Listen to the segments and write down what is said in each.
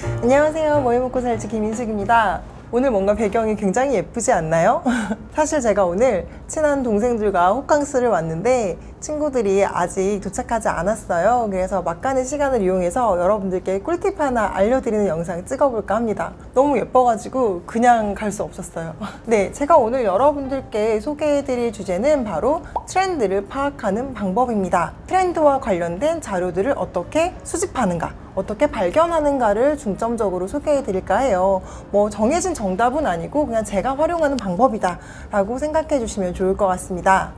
안녕하세요. 뭐해 먹고 살지 김인숙입니다. 오늘 뭔가 배경이 굉장히 예쁘지 않나요? 사실 제가 오늘 친한 동생들과 호캉스를 왔는데 친구들이 아직 도착하지 않았어요. 그래서 막간의 시간을 이용해서 여러분들께 꿀팁 하나 알려드리는 영상 찍어볼까 합니다. 너무 예뻐가지고 그냥 갈 수 없었어요. 네, 제가 오늘 여러분들께 소개해드릴 주제는 바로 트렌드를 파악하는 방법입니다. 트렌드와 관련된 자료들을 어떻게 수집하는가, 어떻게 발견하는가를 중점적으로 소개해 드릴까 해요. 뭐 정해진 정답은 아니고 그냥 제가 활용하는 방법이다 라고 생각해 주시면 좋을 것 같습니다.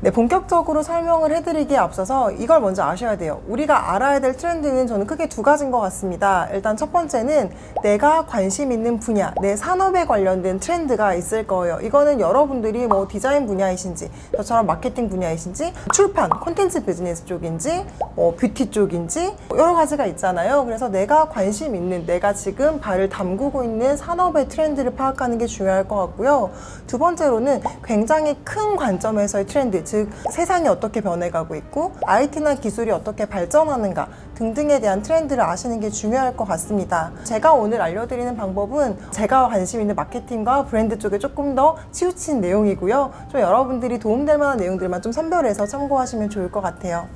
네, 본격적으로 설명을 해드리기에 앞서서 이걸 먼저 아셔야 돼요. 우리가 알아야 될 트렌드는 저는 크게 두 가지인 것 같습니다. 일단 첫 번째는 내가 관심 있는 분야, 내 산업에 관련된 트렌드가 있을 거예요. 이거는 여러분들이 뭐 디자인 분야이신지, 저처럼 마케팅 분야이신지, 출판, 콘텐츠 비즈니스 쪽인지, 뷰티 쪽인지 여러 가지가 있잖아요. 그래서 내가 관심 있는, 내가 지금 발을 담그고 있는 산업의 트렌드를 파악하는 게 중요할 것 같고요. 두 번째로는 굉장히 큰 관점에서의 트렌드, 즉 세상이 어떻게 변해가고 있고 IT나 기술이 어떻게 발전하는가 등등에 대한 트렌드를 아시는 게 중요할 것 같습니다. 제가 오늘 알려드리는 방법은 제가 관심 있는 마케팅과 브랜드 쪽에 조금 더 치우친 내용이고요. 좀 여러분들이 도움될 만한 내용들만 좀 선별해서 참고하시면 좋을 것 같아요.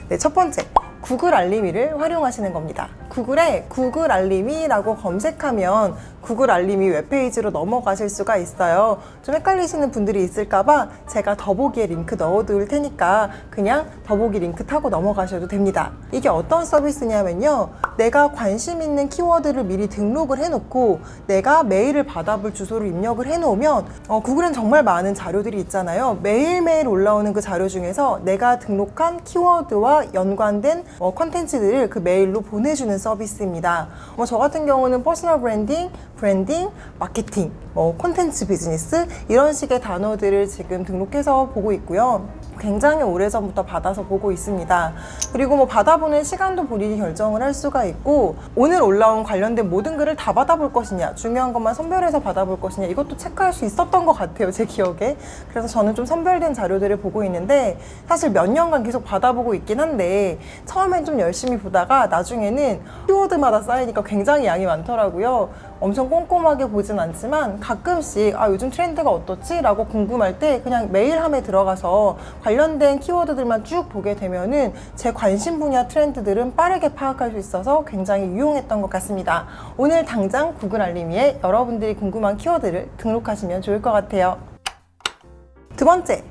네, 첫 번째, 구글 알림이를 활용하시는 겁니다. 구글에 구글 알림이라고 검색하면 구글 알림이 웹페이지로 넘어가실 수가 있어요. 좀 헷갈리시는 분들이 있을까봐 제가 더보기에 링크 넣어둘 테니까 그냥 더보기 링크 타고 넘어가셔도 됩니다. 이게 어떤 서비스냐면요, 내가 관심 있는 키워드를 미리 등록을 해놓고 내가 메일을 받아볼 주소를 입력을 해놓으면 구글엔 정말 많은 자료들이 있잖아요. 매일매일 올라오는 그 자료 중에서 내가 등록한 키워드와 연관된 컨텐츠들을 그 메일로 보내주는 서비스입니다. 저 같은 경우는 퍼스널 브랜딩, 마케팅, 콘텐츠 비즈니스 이런 식의 단어들을 지금 등록해서 보고 있고요. 굉장히 오래전부터 받아서 보고 있습니다. 그리고 받아보는 시간도 본인이 결정을 할 수가 있고, 오늘 올라온 관련된 모든 글을 다 받아볼 것이냐, 중요한 것만 선별해서 받아볼 것이냐, 이것도 체크할 수 있었던 것 같아요, 제 기억에. 그래서 저는 좀 선별된 자료들을 보고 있는데, 사실 몇 년간 계속 받아보고 있긴 한데 처음엔 좀 열심히 보다가 나중에는 키워드마다 쌓이니까 굉장히 양이 많더라고요. 엄청 꼼꼼하게 보진 않지만 가끔씩 요즘 트렌드가 어떻지? 라고 궁금할 때 그냥 메일함에 들어가서 관련된 키워드들만 쭉 보게 되면은 제 관심 분야 트렌드들은 빠르게 파악할 수 있어서 굉장히 유용했던 것 같습니다. 오늘 당장 구글 알림이에 여러분들이 궁금한 키워드를 등록하시면 좋을 것 같아요. 두 번째,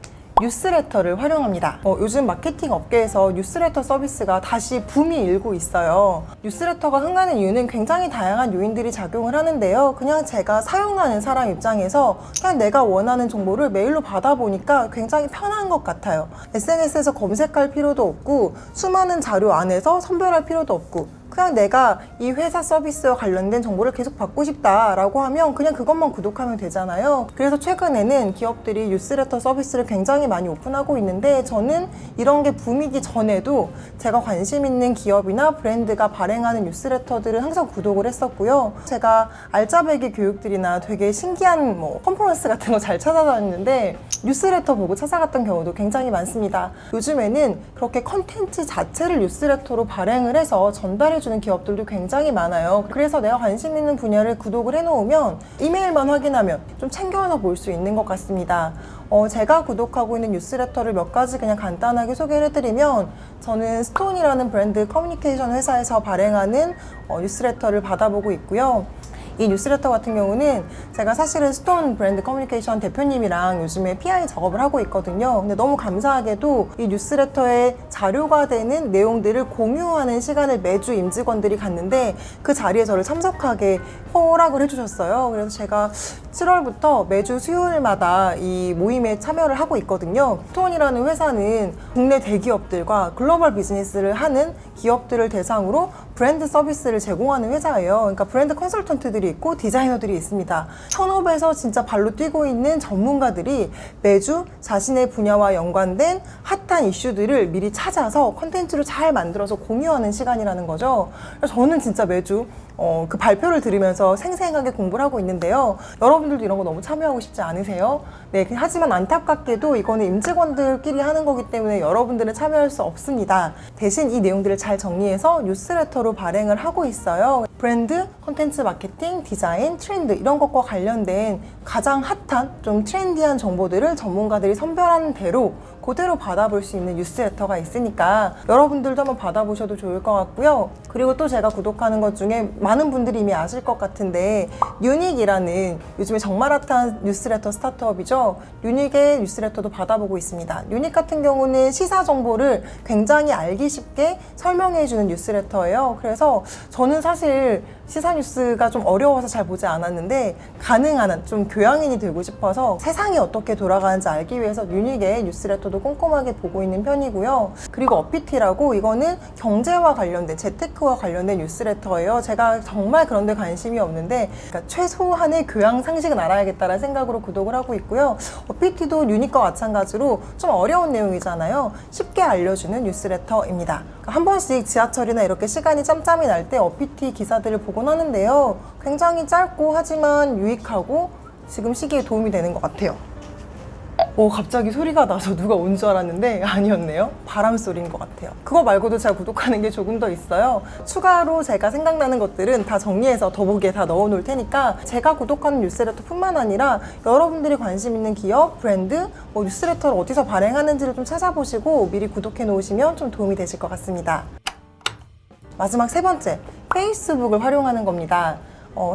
뉴스레터를 활용합니다. 요즘 마케팅 업계에서 뉴스레터 서비스가 다시 붐이 일고 있어요. 뉴스레터가 흥하는 이유는 굉장히 다양한 요인들이 작용을 하는데요. 그냥 제가 사용하는 사람 입장에서 그냥 내가 원하는 정보를 메일로 받아보니까 굉장히 편한 것 같아요. SNS에서 검색할 필요도 없고 수많은 자료 안에서 선별할 필요도 없고, 그냥 내가 이 회사 서비스와 관련된 정보를 계속 받고 싶다라고 하면 그냥 그것만 구독하면 되잖아요. 그래서 최근에는 기업들이 뉴스레터 서비스를 굉장히 많이 오픈하고 있는데, 저는 이런 게 붐이기 전에도 제가 관심 있는 기업이나 브랜드가 발행하는 뉴스레터들은 항상 구독을 했었고요. 제가 알짜배기 교육들이나 되게 신기한 컨퍼런스 같은 거 잘 찾아다녔는데 뉴스레터 보고 찾아갔던 경우도 굉장히 많습니다. 요즘에는 그렇게 컨텐츠 자체를 뉴스레터로 발행을 해서 전달해주는 기업들도 굉장히 많아요. 그래서 내가 관심 있는 분야를 구독을 해놓으면 이메일만 확인하면 좀 챙겨서 볼 수 있는 것 같습니다. 제가 구독하고 있는 뉴스레터를 몇 가지 그냥 간단하게 소개를 해드리면, 저는 스톤이라는 브랜드 커뮤니케이션 회사에서 발행하는 뉴스레터를 받아보고 있고요. 이 뉴스레터 같은 경우는 제가 사실은 스톤 브랜드 커뮤니케이션 대표님이랑 요즘에 PI 작업을 하고 있거든요. 근데 너무 감사하게도 이 뉴스레터에 자료가 되는 내용들을 공유하는 시간을 매주 임직원들이 갖는데 그 자리에 저를 참석하게 허락을 해주셨어요. 그래서 제가 7월부터 매주 수요일마다 이 모임에 참여를 하고 있거든요. 스톤이라는 회사는 국내 대기업들과 글로벌 비즈니스를 하는 기업들을 대상으로 브랜드 서비스를 제공하는 회사예요. 그러니까 브랜드 컨설턴트들이 있고 디자이너들이 있습니다. 현업에서 진짜 발로 뛰고 있는 전문가들이 매주 자신의 분야와 연관된 핫한 이슈들을 미리 찾아서 컨텐츠를 잘 만들어서 공유하는 시간이라는 거죠. 그래서 저는 진짜 매주 그 발표를 들으면서 생생하게 공부를 하고 있는데요. 여러분들도 이런 거 너무 참여하고 싶지 않으세요? 네, 하지만 안타깝게도 이거는 임직원들끼리 하는 거기 때문에 여러분들은 참여할 수 없습니다. 대신 이 내용들을 잘 정리해서 뉴스레터로 발행을 하고 있어요. 브랜드, 콘텐츠 마케팅, 디자인, 트렌드 이런 것과 관련된 가장 핫한 좀 트렌디한 정보들을 전문가들이 선별하는 대로 그대로 받아볼 수 있는 뉴스레터가 있으니까 여러분들도 한번 받아보셔도 좋을 것 같고요. 그리고 또 제가 구독하는 것 중에 많은 분들이 이미 아실 것 같은데 유닉이라는 요즘에 정말 핫한 뉴스레터 스타트업이죠. 유닉의 뉴스레터도 받아보고 있습니다. 유닉 같은 경우는 시사 정보를 굉장히 알기 쉽게 설명해주는 뉴스레터예요. 그래서 저는 사실 시사 뉴스가 좀 어려워서 잘 보지 않았는데 가능한 한 좀 교양인이 되고 싶어서 세상이 어떻게 돌아가는지 알기 위해서 유닉의 뉴스레터도 꼼꼼하게 보고 있는 편이고요. 그리고 어피티라고 이거는 경제와 관련된 재테크와 관련된 뉴스레터예요. 제가 정말 그런 데 관심이 없는데 그러니까 최소한의 교양 상식은 알아야겠다는 생각으로 구독을 하고 있고요. 어피티도 유닉과 마찬가지로 좀 어려운 내용이잖아요. 쉽게 알려주는 뉴스레터입니다. 한 번씩 지하철이나 이렇게 시간이 짬짬이 날 때 어피티 기사들을 보곤 하는데요. 굉장히 짧고 하지만 유익하고 지금 시기에 도움이 되는 것 같아요. 갑자기 소리가 나서 누가 온 줄 알았는데 아니었네요. 바람 소리인 것 같아요. 그거 말고도 제가 구독하는 게 조금 더 있어요. 추가로 제가 생각나는 것들은 다 정리해서 더보기에 다 넣어 놓을 테니까 제가 구독하는 뉴스레터 뿐만 아니라 여러분들이 관심 있는 기업, 브랜드, 뉴스레터를 어디서 발행하는지를 좀 찾아보시고 미리 구독해 놓으시면 좀 도움이 되실 것 같습니다. 마지막 세 번째, 페이스북을 활용하는 겁니다.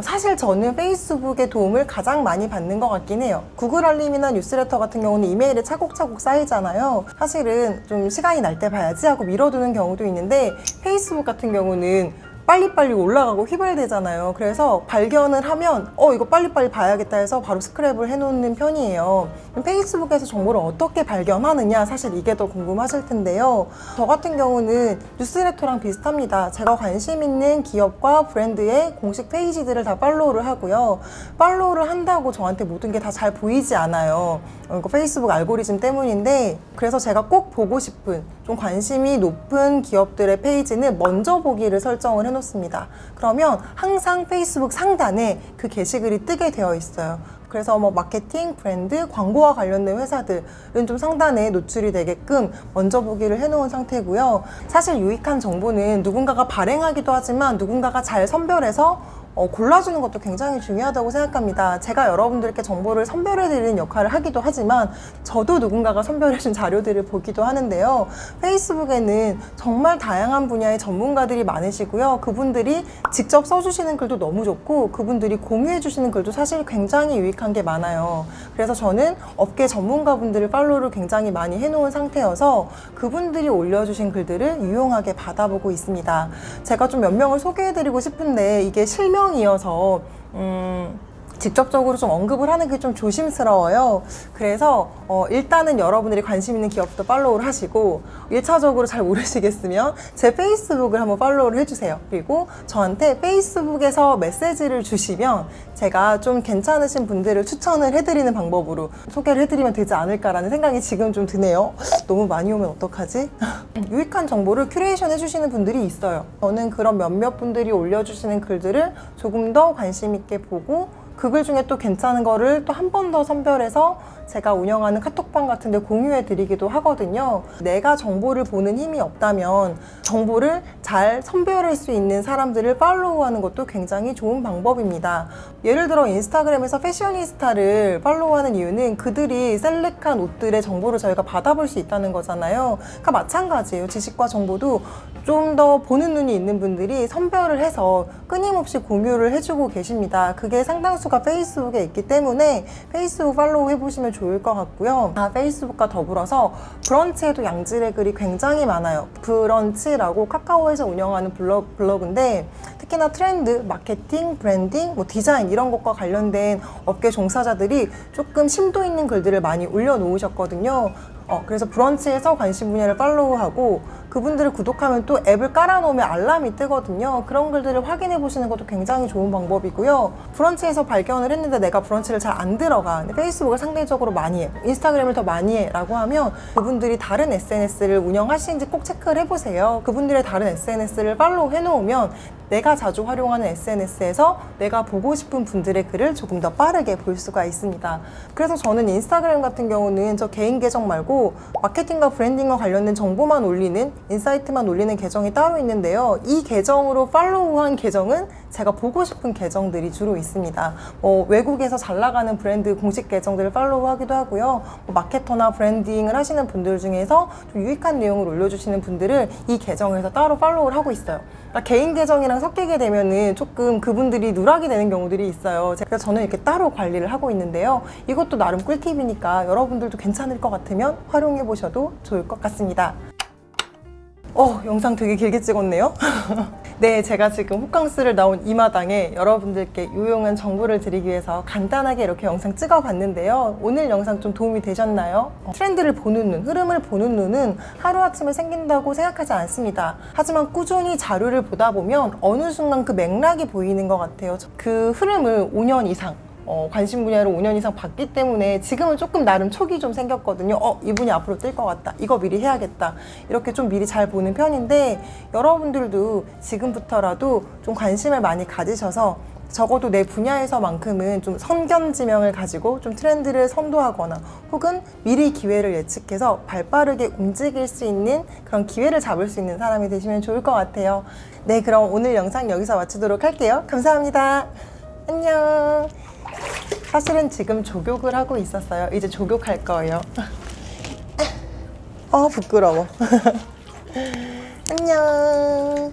사실 저는 페이스북의 도움을 가장 많이 받는 것 같긴 해요. 구글 알림이나 뉴스레터 같은 경우는 이메일에 차곡차곡 쌓이잖아요. 사실은 좀 시간이 날 때 봐야지 하고 미뤄두는 경우도 있는데 페이스북 같은 경우는 빨리빨리 올라가고 휘발되잖아요. 그래서 발견을 하면 이거 빨리빨리 봐야겠다 해서 바로 스크랩을 해놓는 편이에요. 페이스북에서 정보를 어떻게 발견하느냐 사실 이게 더 궁금하실 텐데요. 저 같은 경우는 뉴스레터랑 비슷합니다. 제가 관심 있는 기업과 브랜드의 공식 페이지들을 다 팔로우를 하고요. 팔로우를 한다고 저한테 모든 게 다 잘 보이지 않아요. 이거 페이스북 알고리즘 때문인데 그래서 제가 꼭 보고 싶은 좀 관심이 높은 기업들의 페이지는 먼저 보기를 설정을 해놓습니다. 그러면 항상 페이스북 상단에 그 게시글이 뜨게 되어 있어요. 그래서 마케팅, 브랜드, 광고와 관련된 회사들은 좀 상단에 노출이 되게끔 먼저 보기를 해놓은 상태고요. 사실 유익한 정보는 누군가가 발행하기도 하지만 누군가가 잘 선별해서 골라주는 것도 굉장히 중요하다고 생각합니다. 제가 여러분들께 정보를 선별해드리는 역할을 하기도 하지만 저도 누군가가 선별해준 자료들을 보기도 하는데요. 페이스북에는 정말 다양한 분야의 전문가들이 많으시고요. 그분들이 직접 써주시는 글도 너무 좋고 그분들이 공유해주시는 글도 사실 굉장히 유익한 게 많아요. 그래서 저는 업계 전문가분들을 팔로우를 굉장히 많이 해놓은 상태여서 그분들이 올려주신 글들을 유용하게 받아보고 있습니다. 제가 좀 몇 명을 소개해드리고 싶은데 이게 실명이어서 직접적으로 좀 언급을 하는 게 좀 조심스러워요. 그래서 일단은 여러분들이 관심 있는 기업도 팔로우를 하시고 1차적으로 잘 모르시겠으면 제 페이스북을 한번 팔로우를 해주세요. 그리고 저한테 페이스북에서 메시지를 주시면 제가 좀 괜찮으신 분들을 추천을 해드리는 방법으로 소개를 해드리면 되지 않을까라는 생각이 지금 좀 드네요. 너무 많이 오면 어떡하지? 유익한 정보를 큐레이션 해주시는 분들이 있어요. 저는 그런 몇몇 분들이 올려주시는 글들을 조금 더 관심 있게 보고 그 글 중에 또 괜찮은 거를 또 한 번 더 선별해서 제가 운영하는 카톡방 같은 데 공유해 드리기도 하거든요. 내가 정보를 보는 힘이 없다면 정보를 잘 선별할 수 있는 사람들을 팔로우하는 것도 굉장히 좋은 방법입니다. 예를 들어 인스타그램에서 패셔니스타를 팔로우하는 이유는 그들이 셀렉한 옷들의 정보를 저희가 받아볼 수 있다는 거잖아요. 그러니까 마찬가지예요. 지식과 정보도 좀 더 보는 눈이 있는 분들이 선별을 해서 끊임없이 공유를 해주고 계십니다. 그게 상당수가 페이스북에 있기 때문에 페이스북 팔로우 해보시면 좋을 것 같고요. 페이스북과 더불어서 브런치에도 양질의 글이 굉장히 많아요. 브런치라고 카카오에서 운영하는 블로그인데 특히나 트렌드, 마케팅, 브랜딩, 디자인 이런 것과 관련된 업계 종사자들이 조금 심도 있는 글들을 많이 올려놓으셨거든요. 그래서 브런치에서 관심 분야를 팔로우하고 그 그분들을 구독하면 또 앱을 깔아놓으면 알람이 뜨거든요. 그런 글들을 확인해 보시는 것도 굉장히 좋은 방법이고요. 브런치에서 발견을 했는데 내가 브런치를 잘 안 들어가, 근데 페이스북을 상대적으로 많이 해, 인스타그램을 더 많이 해 라고 하면 그분들이 다른 SNS를 운영하시는지 꼭 체크를 해보세요. 그분들의 다른 SNS를 팔로우 해놓으면 내가 자주 활용하는 SNS에서 내가 보고 싶은 분들의 글을 조금 더 빠르게 볼 수가 있습니다. 그래서 저는 인스타그램 같은 경우는 저 개인 계정 말고 마케팅과 브랜딩과 관련된 정보만 올리는, 인사이트만 올리는 계정이 따로 있는데요. 이 계정으로 팔로우한 계정은 제가 보고 싶은 계정들이 주로 있습니다. 외국에서 잘 나가는 브랜드 공식 계정들을 팔로우하기도 하고요. 마케터나 브랜딩을 하시는 분들 중에서 좀 유익한 내용을 올려주시는 분들을 이 계정에서 따로 팔로우를 하고 있어요. 그러니까 개인 계정이랑 섞이게 되면은 조금 그분들이 누락이 되는 경우들이 있어요. 그래서 저는 이렇게 따로 관리를 하고 있는데요. 이것도 나름 꿀팁이니까 여러분들도 괜찮을 것 같으면 활용해 보셔도 좋을 것 같습니다. 영상 되게 길게 찍었네요. 네, 제가 지금 호캉스를 나온 이 마당에 여러분들께 유용한 정보를 드리기 위해서 간단하게 이렇게 영상 찍어봤는데요. 오늘 영상 좀 도움이 되셨나요? 트렌드를 보는 눈, 흐름을 보는 눈은 하루아침에 생긴다고 생각하지 않습니다. 하지만 꾸준히 자료를 보다 보면 어느 순간 그 맥락이 보이는 것 같아요. 그 흐름을 5년 이상 관심 분야를 5년 이상 봤기 때문에 지금은 조금 나름 촉이 좀 생겼거든요. 이분이 앞으로 뜰 것 같다. 이거 미리 해야겠다. 이렇게 좀 미리 잘 보는 편인데 여러분들도 지금부터라도 좀 관심을 많이 가지셔서 적어도 내 분야에서만큼은 좀 선견지명을 가지고 좀 트렌드를 선도하거나 혹은 미리 기회를 예측해서 발빠르게 움직일 수 있는 그런 기회를 잡을 수 있는 사람이 되시면 좋을 것 같아요. 네, 그럼 오늘 영상 여기서 마치도록 할게요. 감사합니다. 안녕. 사실은 지금 족욕을 하고 있었어요. 이제 족욕할 거예요. 부끄러워. 안녕.